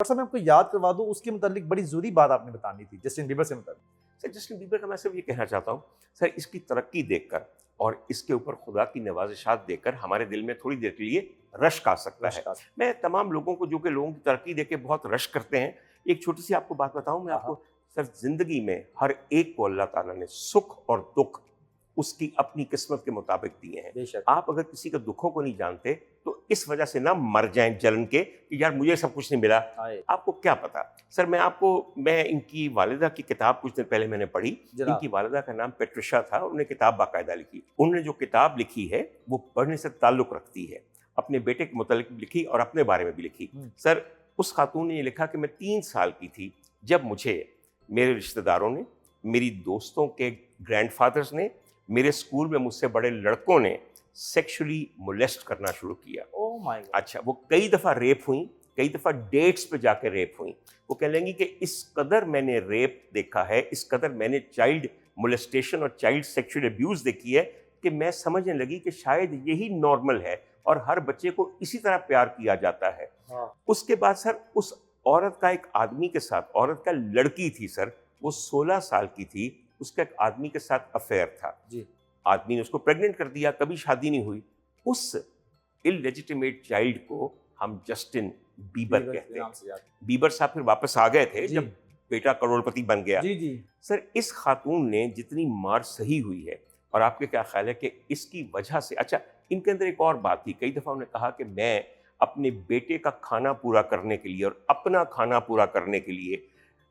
Sir मैं आपको याद करवा दूं, उसके मुतालिक बड़ी ज़रूरी बात आपने बतानी थी जस्टिन बीबर से मुतालिक। सर जस्टिन बीबर का मैं सिर्फ ये कहना चाहता हूँ, सर इसकी तरक्की देखकर और इसके ऊपर खुदा की नवाजिशात देखकर हमारे दिल में थोड़ी देर के लिए रश्क आ सकता है। मैं तमाम लोगों को, जो कि लोगों की तरक्की देख के बहुत रश्क करते हैं, एक छोटी सी आपको बात बताऊं मैं आपको। सर जिंदगी में हर एक को अल्लाह ताला ने सुख और दुख उसकी अपनी किस्मत के मुताबिक दिए हैं। आप अगर किसी के दुखों को नहीं जानते तो इस वजह से ना मर जाएं जलन के कि यार मुझे सब कुछ नहीं मिला। आपको क्या पता। सर मैं इनकी वालिदा की किताब कुछ दिन पहले मैंने पढ़ी। इनकी वालिदा का नाम पेट्रिशा था। उन्होंने किताब बाकायदा लिखी। उन्होंने जो किताब लिखी है वो पढ़ने से ताल्लुक रखती है, अपने बेटे के मुतालिक लिखी और अपने बारे में भी लिखी। सर उस खातून ने ये लिखा कि मैं 3 साल की थी जब मुझे मेरे रिश्तेदारों ने, मेरी दोस्तों के ग्रैंडफादर्स ने, मेरे स्कूल में मुझसे बड़े लड़कों ने सेक्सुअली मोलेस्ट करना शुरू किया। Oh my God. अच्छा, वो कई दफ़ा रेप हुई, कई दफ़ा डेट्स पे जाके रेप हुई। वो कह लेंगी कि इस कदर मैंने रेप देखा है, इस कदर मैंने चाइल्ड मोलेस्टेशन और चाइल्ड सेक्सुअल अब्यूज़ देखी है कि मैं समझने लगी कि शायद यही नॉर्मल है और हर बच्चे को इसी तरह प्यार किया जाता है। उसके बाद सर उस औरत का एक आदमी के साथ, औरत का लड़की थी सर, वो 16 साल की थी, उसका एक आदमी के साथ अफेयर था जी। आदमी ने उसको प्रेग्नेंट कर दिया, कभी शादी नहीं हुई। उस इललेजिटिमेट चाइल्ड को हम जस्टिन बीबर कहते हैं। बीबर साहब फिर वापस आ गए थे जब बेटा करोड़पति बन गया। जी। सर इस खातून ने जितनी मार सही हुई है, और आपके क्या ख्याल है कि इसकी वजह से, अच्छा इनके अंदर एक और बात थी, कई दफ़ा उन्होंने कहा कि मैं अपने बेटे का खाना पूरा करने के लिए और अपना खाना पूरा करने के लिए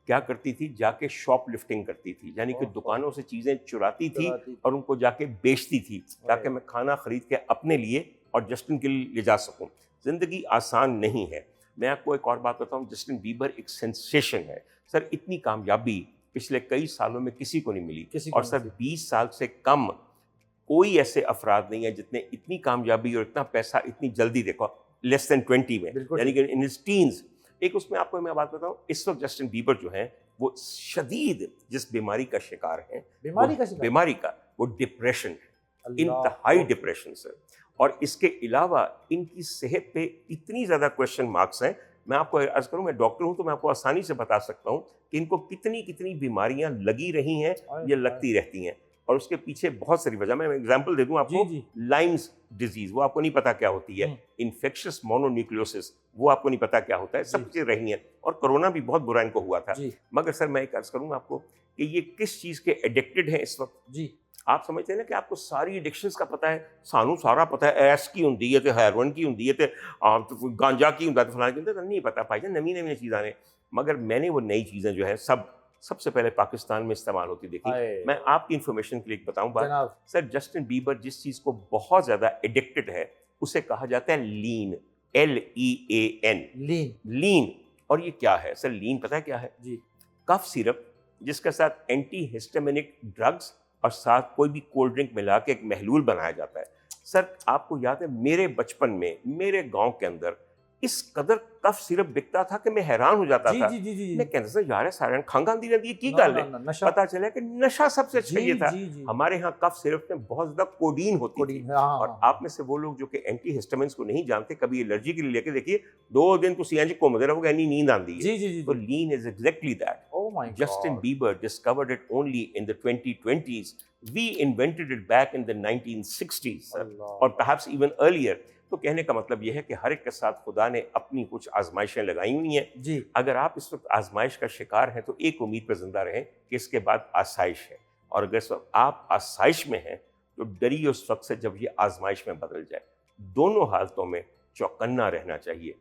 क्या करती थी, जाके शॉप लिफ्टिंग करती थी, यानी कि दुकानों से चीज़ें चुराती थी और उनको जाके बेचती थी ताकि मैं खाना खरीद के अपने लिए और जस्टिन के लिए ले जा सकूं। ज़िंदगी आसान नहीं है। मैं आपको एक और बात बताऊं, जस्टिन बीबर एक सेंसेशन है सर। इतनी कामयाबी पिछले कई सालों में किसी को नहीं मिली, और सर 20 साल से कम कोई ऐसे अफराद नहीं है जितने इतनी कामयाबी और इतना पैसा इतनी जल्दी, देखो लेस देन 20 में, यानी कि इन हिज टीन्स। एक उसमें आपको मैं बात बताऊं, इस वक्त जस्टिन बीबर जो हैं वो शदीद जिस बीमारी का शिकार हैं, बीमारी का वो डिप्रेशन है, इंतहाई डिप्रेशन सर। और इसके अलावा इनकी सेहत पे इतनी ज़्यादा क्वेश्चन मार्क्स हैं। मैं आपको अर्ज करूं, मैं डॉक्टर हूं तो मैं आपको आसानी से बता सकता हूं कि इनको कितनी कितनी बीमारियां लगी रही हैं, ये लगती रहती हैं, और उसके पीछे बहुत सारी वजह। मैं एग्जांपल दे दूं आपको। लाइम्स डिजीज, वो आपको नहीं पता क्या होती है। इन्फेक्शियस मोनोन्यूक्लियोसिस, वो आपको नहीं पता क्या होता है। सब चीज़ें रही हैं, और कोरोना भी बहुत बुरा इनको हुआ था। मगर सर मैं एक अर्ज करूंगा आपको कि ये किस चीज़ के एडिक्टेड हैं इस वक्त जी। आप समझते हैं ना कि आपको सारी एडिक्शंस का पता है, सानू सारा पता है, ऐस की होंगी है, हेरोइन की होंगी है, गांजा की होंगे, फलाने की होंगे, नहीं पता भाई, नवी नवी चीज़ें ने। मगर मैंने वो नई चीज़ें जो है सबसे पहले पाकिस्तान में इस्तेमाल होती देखी। मैं आपकी इंफॉर्मेशन के लिए बताऊं बात, सर जस्टिन बीबर जिस चीज़ को बहुत ज़्यादा एडिक्टेड है उसे कहा जाता है लीन, LEAN, लीन। और ये क्या है सर? लीन पता है क्या है जी? कफ सिरप जिसके साथ एंटी हिस्टामिनिक ड्रग्स और साथ कोई भी कोल्ड ड्रिंक मिला के एक महलूल बनाया जाता है। सर आपको याद है मेरे बचपन में मेरे गांव के अंदर इस कदर कफ सिरप बिकता था कि मैं हैरान हो जाता था। मैं कहता था यार सारे खंगांदी रहती है की गल है। पता चला कि नशा सबसे अच्छा ये था। हमारे यहाँ कफ सिरप में बहुत ज्यादा कोडीन होती थी। और आप में से वो लोग जो कि एंटी हिस्टामिन्स को नहीं जानते, कभी एलर्जी के लिए लेके देखिए, 2 दिन तो सीएनजी घूमते रहोगे, नींद आती है। तो lean is exactly that. Justin Bieber discovered it only in the 2020s. We invented it back in the 1960s, or perhaps even earlier. तो कहने का मतलब यह है कि हर एक के साथ खुदा ने अपनी कुछ आजमाइशें लगाई हुई हैं जी। अगर आप इस वक्त आजमाइश का शिकार हैं तो एक उम्मीद पर जिंदा रहें कि इसके बाद आसाइश है, और अगर इस वक्त आप आसाइश में हैं तो डरिए उस वक्त से जब ये आजमाइश में बदल जाए। दोनों हालतों में चौकन्ना रहना चाहिए।